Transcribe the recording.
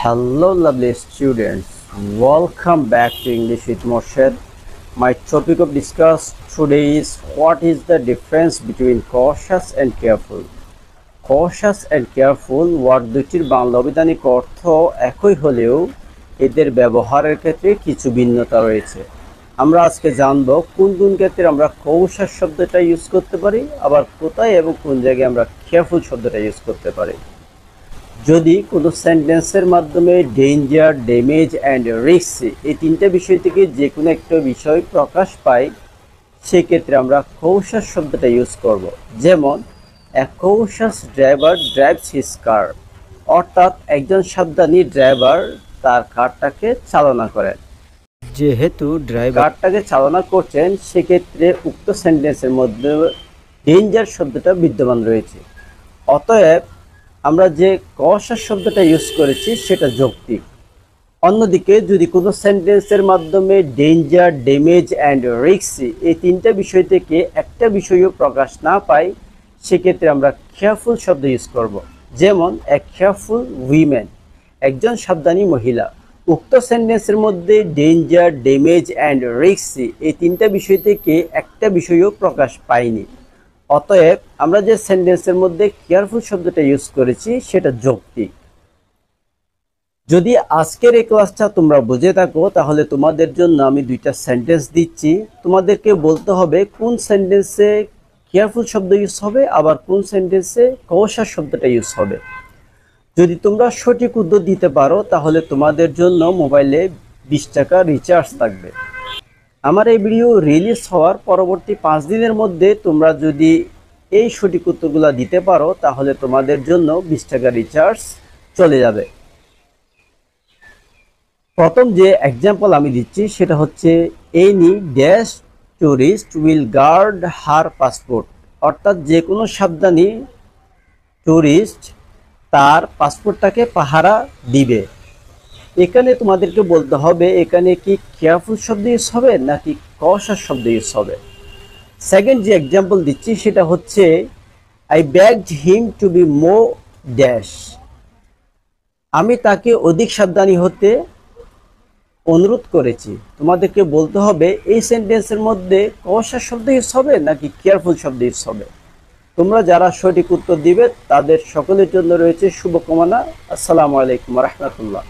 Hello, lovely students. Welcome back to English with Morshed. My topic of discuss today is what is the difference between cautious and careful. Cautious and careful word দুটির বাংলা অভিধানিক অর্থ একই হলেও এদের ব্যবহারের ক্ষেত্রে কিছু ভিন্নতা রয়েছে। আমরা আজকে জানব কোন কোন ক্ষেত্রে আমরা cautious শব্দটা ইউজ করতে পারি, আবার কোথায় এবং কোন জায়গায় আমরা careful শব্দটা ইউজ করতে পারি। যদি কোনো সেন্টেন্সের মাধ্যমে ডেঞ্জার, ড্যামেজ অ্যান্ড রিস্ক এই তিনটা বিষয় থেকে যে কোনো একটা বিষয় প্রকাশ পায়, সেক্ষেত্রে আমরা cautious শব্দটা ইউজ করব। যেমন a cautious driver drives his car, অর্থাৎ একজন সাবধানী ড্রাইভার তার কারটাকে চালনা করেন। যেহেতু ড্রাইভার কারটাকে চালনা করছেন, সেক্ষেত্রে উক্ত সেন্টেন্সের মধ্যে ডেঞ্জার শব্দটা বিদ্যমান রয়েছে। অতএব আমরা যে cautious শব্দটা ইউজ করেছি সেটা যৌক্তিক। অন্যদিকে যদি কোনো সেন্টেন্সের মাধ্যমে ডেঞ্জার, ড্যামেজ অ্যান্ড রিস্ক এই তিনটা বিষয় থেকে একটা বিষয়ও প্রকাশ না পায়, সেক্ষেত্রে আমরা কেয়ারফুল শব্দ ইউজ করব। যেমন এ কেয়ারফুল উইমেন, একজন সাবধানী মহিলা। উক্ত সেন্টেন্সের মধ্যে ডেঞ্জার, ড্যামেজ অ্যান্ড রিস্ক এই তিনটা বিষয় থেকে একটা বিষয়ও প্রকাশ পায়নি। অতএব আমরা যে সেন্টেন্সের মধ্যে কেয়ারফুল শব্দটা ইউজ করেছি সেটা যৌক্তিক। যদি আজকের এই ক্লাসটা তোমরা বুঝে থাকো, তাহলে তোমাদের জন্য আমি দুইটা সেন্টেন্স দিচ্ছি। তোমাদেরকে বলতে হবে কোন সেন্টেন্সে কেয়ারফুল শব্দ ইউজ হবে, আবার কোন সেন্টেন্সে cautious শব্দটা ইউজ হবে। যদি তোমরা সঠিক উত্তর দিতে পারো, তাহলে তোমাদের জন্য মোবাইলে 20 টাকা রিচার্জ থাকবে। আমার এই ভিডিও রিলিজ হওয়ার পরবর্তী 5 দিনের মধ্যে তোমরা যদি এই সঠিক উত্তরগুলো দিতে পারো, তাহলে তোমাদের জন্য 20 টাকা রিচার্জ চলে যাবে। প্রথম যে এক্সাম্পল আমি দিচ্ছি সেটা হচ্ছে any dash tourist will guard her passport, অর্থাৎ যে কোনো সাবধানী টুরিস্ট তার পাসপোর্টটাকে পাহারা দিবে। এখানে তোমাদেরকে বলতে হবে এখানে কি কেয়ারফুল শব্দ ইউজ হবে নাকি cautious শব্দ ইউজ হবে। সেকেন্ড যে এক্সাম্পল দিচ্ছি সেটা হচ্ছে I begged him to be more dash, আমি তাকে অধিক সাবধানী হতে অনুরোধ করেছি। তোমাদেরকে বলতে হবে এই সেন্টেন্সের মধ্যে cautious শব্দ ইউজ হবে নাকি কেয়ারফুল শব্দ ইউজ হবে। তোমরা যারা সঠিক উত্তর দিবে তাদের সকলের জন্য রয়েছে শুভকামনা। আসসালামু আলাইকুম ওয়া রাহমাতুল্লাহ।